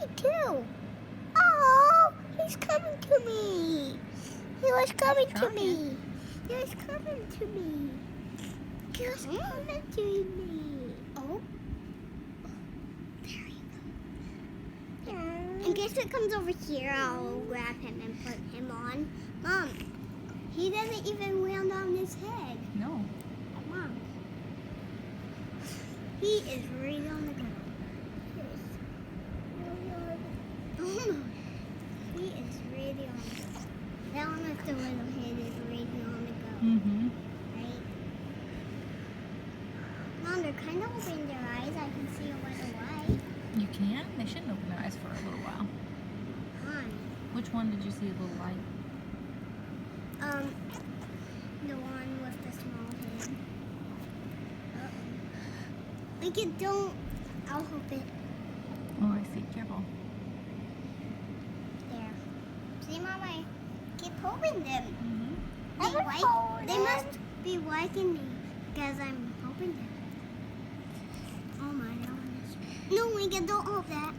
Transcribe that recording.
me too. Oh, he's coming to me. He was coming to me. He was coming to me. He was coming to me. Oh. There you go. And guess what comes over here? I'll grab him and put him on. Mom, he doesn't even land on his head. No. Mom. He is right on the ground. He is really on the go. That one with the little head is really on the go. Mm-hmm. Right? Mom, they're kind of opening their eyes. I can see a little light. You can? They shouldn't open their eyes for a little while. Hi. Which one did you see a little light? The one with the small head. Uh-oh. Like it don't. I'll hope it. Oh, I see. Careful. There. See, Mom, I keep hoping them. Mm-hmm. They must be liking me because I'm hoping them. Oh my goodness. No, Lincoln, don't hope that.